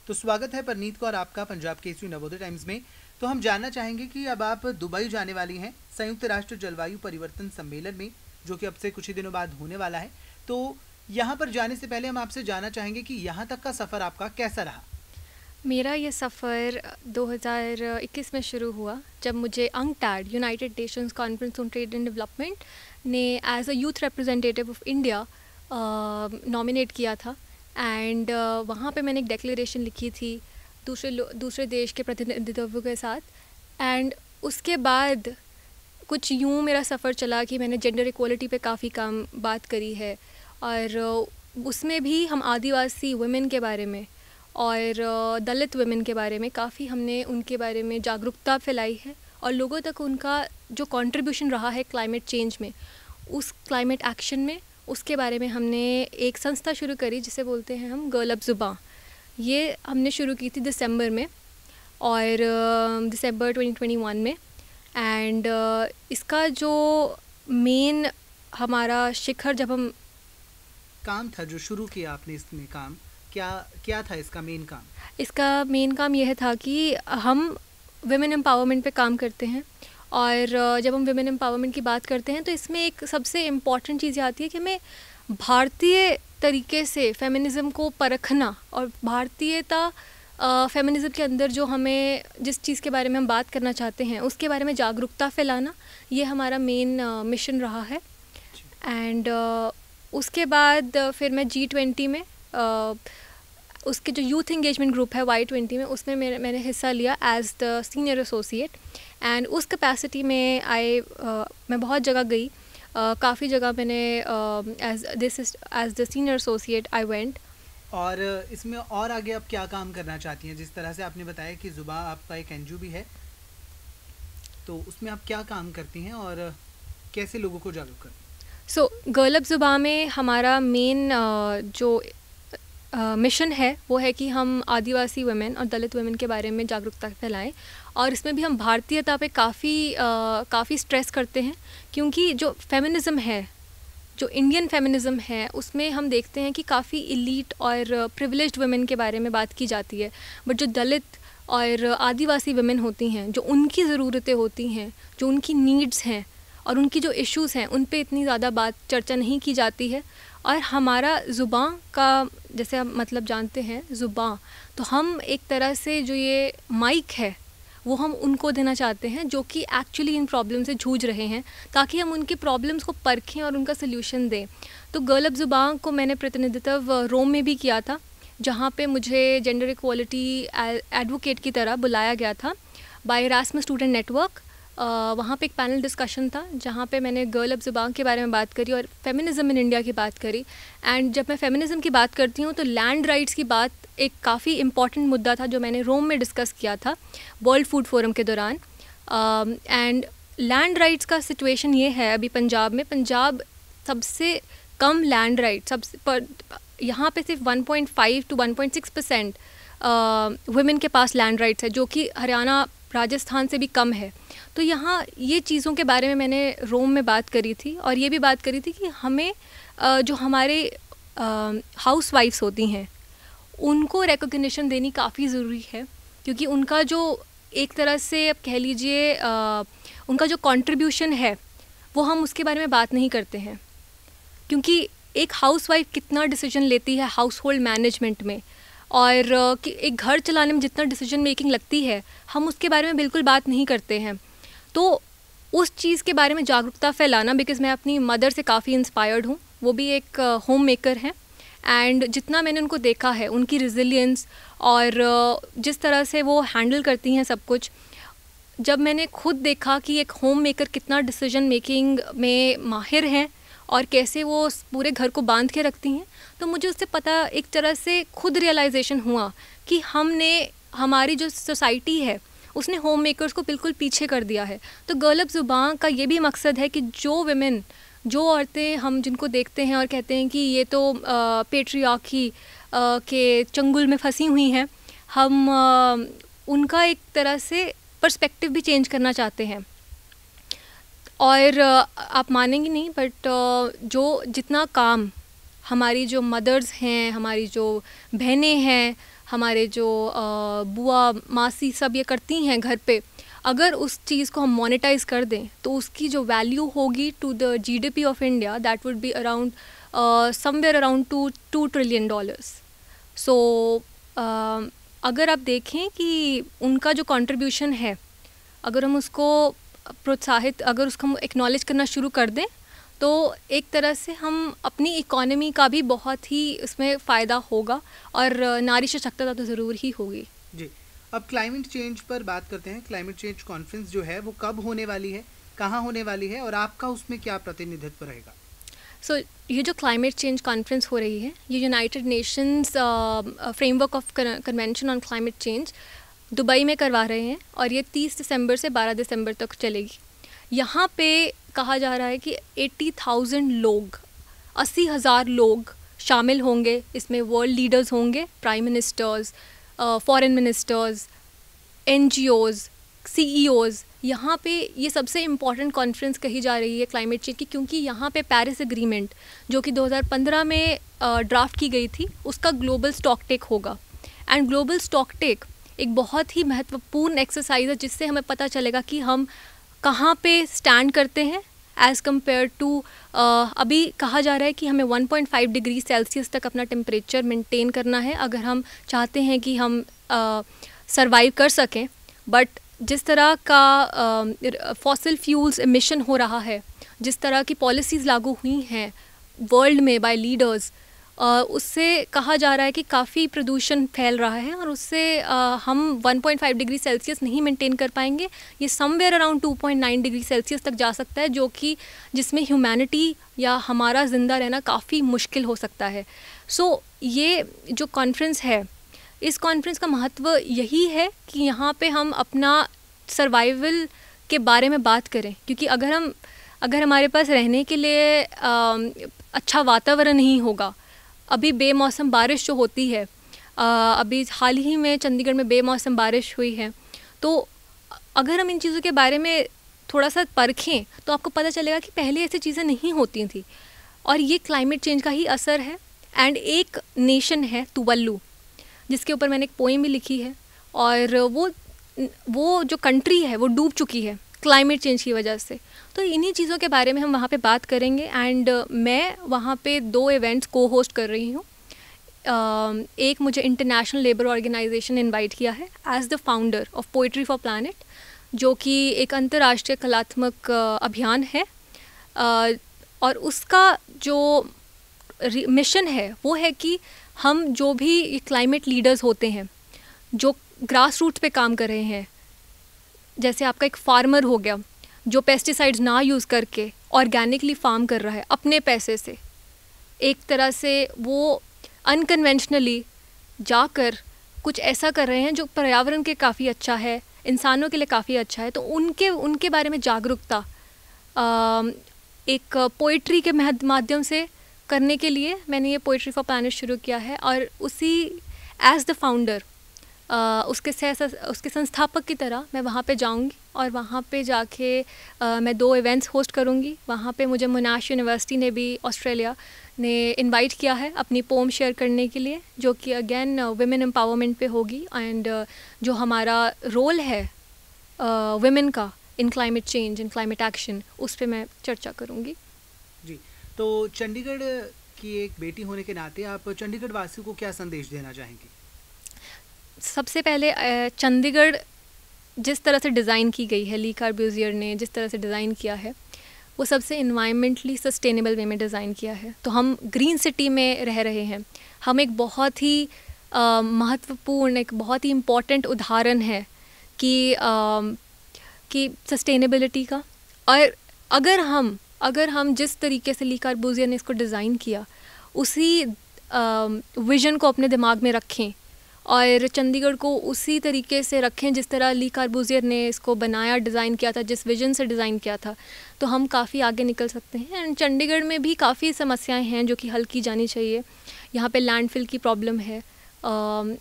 तो स्वागत है परनीत को और आपका पंजाब केसरी नवोदय टाइम्स में। तो हम जानना चाहेंगे कि अब आप दुबई जाने वाली हैं संयुक्त राष्ट्र जलवायु परिवर्तन सम्मेलन में, जो कि अब से कुछ ही दिनों बाद होने वाला है। तो यहाँ पर जाने से पहले हम आपसे जानना चाहेंगे कि यहाँ तक का सफ़र आपका कैसा रहा। मेरा ये सफ़र 2021 में शुरू हुआ, जब मुझे UNCTAD United Nations conference on trade and development ने as a youth representative of India nominate किया था। एंड वहाँ पे मैंने एक डिक्लेरेशन लिखी थी दूसरे देश के प्रतिनिधित्व के साथ। एंड उसके बाद कुछ यूँ मेरा सफ़र चला कि मैंने जेंडर इक्वलिटी पे काफ़ी काम बात करी है, और उसमें भी हम आदिवासी वुमेन के बारे में और दलित वुमेन के बारे में काफ़ी हमने उनके बारे में जागरूकता फैलाई है, और लोगों तक उनका जो कंट्रीब्यूशन रहा है क्लाइमेट चेंज में, उस क्लाइमेट एक्शन में, उसके बारे में हमने एक संस्था शुरू करी जिसे बोलते हैं हम गर्ल अप ज़ुबां। ये हमने शुरू की थी दिसंबर में, और दिसंबर 2021 में। एंड इसका जो मेन हमारा शिखर, जब हम काम था जो शुरू किया आपने, इसमें काम क्या था इसका मेन काम? इसका मेन काम यह था कि हम वुमेन एम्पावरमेंट पे काम करते हैं, और जब हम वुमेन एम्पावरमेंट की बात करते हैं तो इसमें एक सबसे इम्पॉर्टेंट चीज़ आती है कि हमें भारतीय तरीके से फेमिनिज़म को परखना, और भारतीयता फेमिनिज़म के अंदर जो हमें जिस चीज़ के बारे में हम बात करना चाहते हैं उसके बारे में जागरूकता फैलाना, ये हमारा मेन मिशन रहा है। एंड उसके बाद फिर मैं G20 में उसके जो यूथ इंगेजमेंट ग्रुप है Y20 में, उसमें मैंने हिस्सा लिया as the senior associate. And उस कैपेसिटी में मैं बहुत जगह गई, काफ़ी जगह मैंने as the senior associate I went. और इसमें और आगे आप क्या काम करना चाहती हैं? जिस तरह से आपने बताया कि ज़ुबां आपका एक NGO भी है, तो उसमें आप क्या काम करती हैं और कैसे लोगों को जागरूक करती हैं? गर्ल अप ज़ुबां में हमारा मेन जो मिशन है वो है कि हम आदिवासी वुमेन और दलित वुमेन के बारे में जागरूकता फैलाएं, और इसमें भी हम भारतीयता पे काफ़ी स्ट्रेस करते हैं, क्योंकि जो फेमिनिज़म है, जो इंडियन फेमिनिज़म है, उसमें हम देखते हैं कि काफ़ी इलीट और प्रिविलेज्ड वुमेन के बारे में बात की जाती है, बट जो दलित और आदिवासी वुमेन होती हैं, जो उनकी ज़रूरतें होती हैं, जो उनकी नीड्स हैं और उनकी जो इश्यूज़ हैं, उन पे इतनी ज़्यादा चर्चा नहीं की जाती है। और हमारा ज़ुबां का, जैसे आप मतलब जानते हैं ज़ुबां, तो हम एक तरह से जो ये माइक है वो हम उनको देना चाहते हैं जो कि एक्चुअली इन प्रॉब्लम से जूझ रहे हैं, ताकि हम उनके प्रॉब्लम्स को परखें और उनका सल्यूशन दें। तो गर्ल अप ज़ुबां को मैंने प्रतिनिधित्व रोम में भी किया था, जहाँ पे मुझे जेंडर इक्वालिटी एडवोकेट की तरह बुलाया गया था बाय एरास्मस स्टूडेंट नेटवर्क। वहाँ पे एक पैनल डिस्कशन था जहाँ पे मैंने गर्ल अप ज़ुबां के बारे में बात करी और फेमिनिज़म इन इंडिया की बात करी। एंड जब मैं फेमिनिज़म की बात करती हूँ तो लैंड राइट्स की बात एक काफ़ी इम्पॉर्टेंट मुद्दा था जो मैंने रोम में डिस्कस किया था वर्ल्ड फूड फोरम के दौरान। एंड लैंड राइट्स का सिचुएशन ये है अभी पंजाब सबसे कम लैंड राइट, यहाँ पे सिर्फ 1.5 to 1.6% वुमेन के पास लैंड राइट्स है, जो कि हरियाणा राजस्थान से भी कम है। तो यहाँ ये चीज़ों के बारे में मैंने रोम में बात करी थी, और ये भी बात करी थी कि हमें जो हमारे हाउस वाइफ्स होती हैं उनको रिकॉग्निशन देनी काफ़ी ज़रूरी है, क्योंकि उनका जो एक तरह से आप कह लीजिए उनका जो कंट्रीब्यूशन है वो हम उसके बारे में बात नहीं करते हैं, क्योंकि एक हाउस वाइफ कितना डिसीजन लेती है हाउस होल्ड मैनेजमेंट में, और कि एक घर चलाने में जितना डिसीजन मेकिंग लगती है हम उसके बारे में बिल्कुल बात नहीं करते हैं। तो उस चीज़ के बारे में जागरूकता फैलाना, बिकॉज़ मैं अपनी मदर से काफ़ी इंस्पायर्ड हूँ, वो भी एक होम मेकर हैं, एंड जितना मैंने उनको देखा है उनकी रिजिलियंस और जिस तरह से वो हैंडल करती हैं सब कुछ, जब मैंने खुद देखा कि एक होम मेकर कितना डिसीजन मेकिंग में माहिर हैं और कैसे वो पूरे घर को बांध के रखती हैं, तो मुझे उससे पता एक तरह से खुद रियलाइजेशन हुआ कि हमारी जो सोसाइटी है उसने होम मेकर्स को बिल्कुल पीछे कर दिया है। तो गर्ल अप ज़ुबां का ये भी मकसद है कि जो औरतें हम जिनको देखते हैं और कहते हैं कि ये तो पेट्रियार्की के चंगुल में फंसी हुई हैं, हम उनका एक तरह से पर्सपेक्टिव भी चेंज करना चाहते हैं। और आप मानेंगे नहीं, बट जितना काम हमारी जो मदर्स हैं, हमारी जो बहनें हैं, हमारे जो बुआ मासी सब ये करती हैं घर पे, अगर उस चीज़ को हम मोनेटाइज कर दें तो उसकी जो वैल्यू होगी to the GDP of India, that would be around somewhere around $2 trillion. So अगर आप देखें कि उनका जो कंट्रीब्यूशन है, अगर हम उसको प्रोत्साहित, अगर उसको हम एक्नॉलेज करना शुरू कर दें तो एक तरह से हम अपनी इकोनॉमी का भी बहुत ही उसमें फ़ायदा होगा और नारी सशक्तता तो ज़रूर ही होगी। जी, अब क्लाइमेट चेंज पर बात करते हैं। क्लाइमेट चेंज कॉन्फ्रेंस जो है वो कब होने वाली है, कहाँ होने वाली है और आपका उसमें क्या प्रतिनिधित्व रहेगा? सो ये जो क्लाइमेट चेंज कॉन्फ्रेंस हो रही है, ये United Nations framework of convention on climate change Dubai में करवा रहे हैं और ये 30 दिसंबर से 12 दिसंबर तक चलेगी। यहाँ पे कहा जा रहा है कि 80,000 लोग, 80,000 लोग शामिल होंगे इसमें। वर्ल्ड लीडर्स होंगे, prime ministers, foreign ministers, NGOs, CEOs। यहाँ पे ये सबसे इम्पॉर्टेंट कॉन्फ्रेंस कही जा रही है क्लाइमेट चेंज की, क्योंकि यहाँ पे पेरिस एग्रीमेंट जो कि 2015 में ड्राफ्ट की गई थी, उसका ग्लोबल स्टॉक टेक होगा। एंड ग्लोबल स्टॉक टेक एक बहुत ही महत्वपूर्ण एक्सरसाइज है जिससे हमें पता चलेगा कि हम कहाँ पे स्टैंड करते हैं एज़ कम्पेयर टू, अभी कहा जा रहा है कि हमें 1.5 डिग्री सेल्सियस तक अपना टेम्परेचर मेंटेन करना है अगर हम चाहते हैं कि हम सरवाइव कर सकें। बट जिस तरह का फॉसिल फ्यूल्स एमिशन हो रहा है, जिस तरह की पॉलिसीज़ लागू हुई हैं वर्ल्ड में बाय लीडर्स, उससे कहा जा रहा है कि काफ़ी प्रदूषण फैल रहा है और उससे हम 1.5 डिग्री सेल्सियस नहीं मेंटेन कर पाएंगे। ये समवेयर अराउंड 2.9 डिग्री सेल्सियस तक जा सकता है, जो कि जिसमें ह्यूमैनिटी या हमारा ज़िंदा रहना काफ़ी मुश्किल हो सकता है। सो ये जो कॉन्फ्रेंस है, इस कॉन्फ्रेंस का महत्व यही है कि यहाँ पे हम अपना सर्वाइवल के बारे में बात करें, क्योंकि अगर हमारे पास रहने के लिए अच्छा वातावरण नहीं होगा, अभी बेमौसम बारिश जो होती है, अभी हाल ही में चंडीगढ़ में बेमौसम बारिश हुई है, तो अगर हम इन चीज़ों के बारे में थोड़ा सा परखें तो आपको पता चलेगा कि पहले ऐसी चीज़ें नहीं होती थी और ये क्लाइमेट चेंज का ही असर है। एंड एक नेशन है तुवल्लु, जिसके ऊपर मैंने एक पोएम भी लिखी है, और वो जो कंट्री है वो डूब चुकी है क्लाइमेट चेंज की वजह से। तो इन्हीं चीज़ों के बारे में हम वहाँ पे बात करेंगे। एंड मैं वहाँ पे 2 इवेंट्स को होस्ट कर रही हूँ। एक मुझे इंटरनेशनल लेबर ऑर्गेनाइजेशन ने इनवाइट किया है as the founder of poetry for planet, जो कि एक अंतर्राष्ट्रीय कलात्मक अभियान है, और उसका जो मिशन है वो है कि हम जो भी क्लाइमेट लीडर्स होते हैं जो ग्रास रूट्स पे काम कर रहे हैं, जैसे आपका एक फार्मर हो गया जो पेस्टिसाइड्स ना यूज़ करके ऑर्गेनिकली फार्म कर रहा है अपने पैसे से, एक तरह से वो अनकन्वेंशनली जाकर कुछ ऐसा कर रहे हैं जो पर्यावरण के काफ़ी अच्छा है, इंसानों के लिए काफ़ी अच्छा है। तो उनके बारे में जागरूकता एक पोइट्री के माध्यम से करने के लिए मैंने ये पोइट्री फॉर प्लानट शुरू किया है। और उसी एज द फाउंडर, उसके संस्थापक की तरह मैं वहाँ पे जाऊँगी और वहाँ पे जाके मैं 2 इवेंट्स होस्ट करूँगी। वहाँ पे मुझे मोनाश यूनिवर्सिटी ने भी, ऑस्ट्रेलिया ने इनवाइट किया है अपनी पोम शेयर करने के लिए, जो कि अगेन वुमेन एम्पावरमेंट पे होगी। एंड जो हमारा रोल है वुमेन का इन क्लाइमेट चेंज, इन क्लाइमेट एक्शन, उस पर मैं चर्चा करूँगी। जी, तो चंडीगढ़ की एक बेटी होने के नाते आप चंडीगढ़ वासियों को क्या संदेश देना चाहेंगी? सबसे पहले चंडीगढ़ जिस तरह से डिज़ाइन की गई है, ली कॉर्ब्यूज़ियर ने जिस तरह से डिज़ाइन किया है, वो सबसे इन्वायरमेंटली सस्टेनेबल वे में डिज़ाइन किया है। तो हम ग्रीन सिटी में रह रहे हैं, हम एक बहुत ही महत्वपूर्ण, एक बहुत ही इम्पॉर्टेंट उदाहरण है कि सस्टेनेबिलिटी का। और अगर हम जिस तरीके से ली कॉर्ब्यूज़ियर ने इसको डिज़ाइन किया, उसी विज़न को अपने दिमाग में रखें और चंडीगढ़ को उसी तरीके से रखें जिस तरह ली कॉर्ब्यूज़ियर ने इसको बनाया, डिज़ाइन किया था, जिस विजन से डिज़ाइन किया था, तो हम काफ़ी आगे निकल सकते हैं। एंड चंडीगढ़ में भी काफ़ी समस्याएं हैं जो कि हल की जानी चाहिए। यहाँ पे लैंडफिल की प्रॉब्लम है,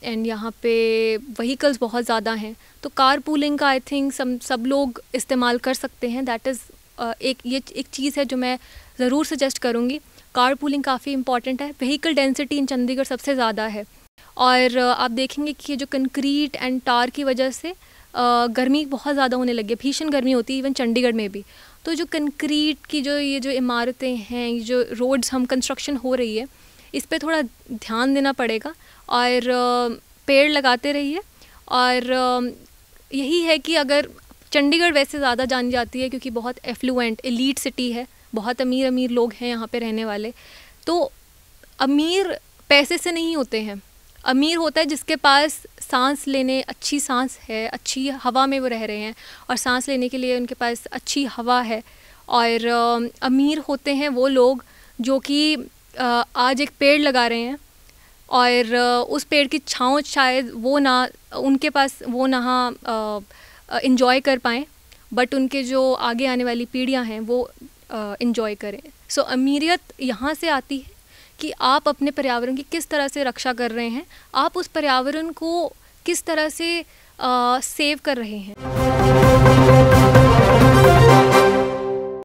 एंड यहाँ पे व्हीकल्स बहुत ज़्यादा हैं, तो कार पूलिंग का आई थिंक सब लोग इस्तेमाल कर सकते हैं। दैट इज़ एक चीज़ है जो मैं ज़रूर सजेस्ट करूँगी। कार पूलिंग काफ़ी इंपॉर्टेंट है। व्हीकल डेंसिटी इन चंडीगढ़ सबसे ज़्यादा है, और आप देखेंगे कि ये जो कंक्रीट एंड टार की वजह से गर्मी बहुत ज़्यादा होने लगी है, भीषण गर्मी होती है इवन चंडीगढ़ में भी। तो जो कंक्रीट की ये जो इमारतें हैं, ये जो रोड्स हम कंस्ट्रक्शन हो रही है, इस पे थोड़ा ध्यान देना पड़ेगा और पेड़ लगाते रहिए। और यही है कि अगर चंडीगढ़ वैसे ज़्यादा जानी जाती है क्योंकि बहुत एफ्लुएंट एलीट सिटी है, बहुत अमीर अमीर लोग हैं यहाँ पे रहने वाले। तो अमीर पैसे से नहीं होते हैं, अमीर होता है जिसके पास सांस लेने अच्छी सांस है, अच्छी हवा में वो रह रहे हैं और सांस लेने के लिए उनके पास अच्छी हवा है। और अमीर होते हैं वो लोग जो कि आज एक पेड़ लगा रहे हैं और उस पेड़ की छाँव शायद वो ना उनके पास वो ना इंजॉय कर पाएँ, बट उनके जो आगे आने वाली पीढ़ियाँ हैं वो इंजॉय करें। सो अमीरियत यहाँ से आती है कि आप अपने पर्यावरण की किस तरह से रक्षा कर रहे हैं, आप उस पर्यावरण को किस तरह से सेव कर रहे हैं।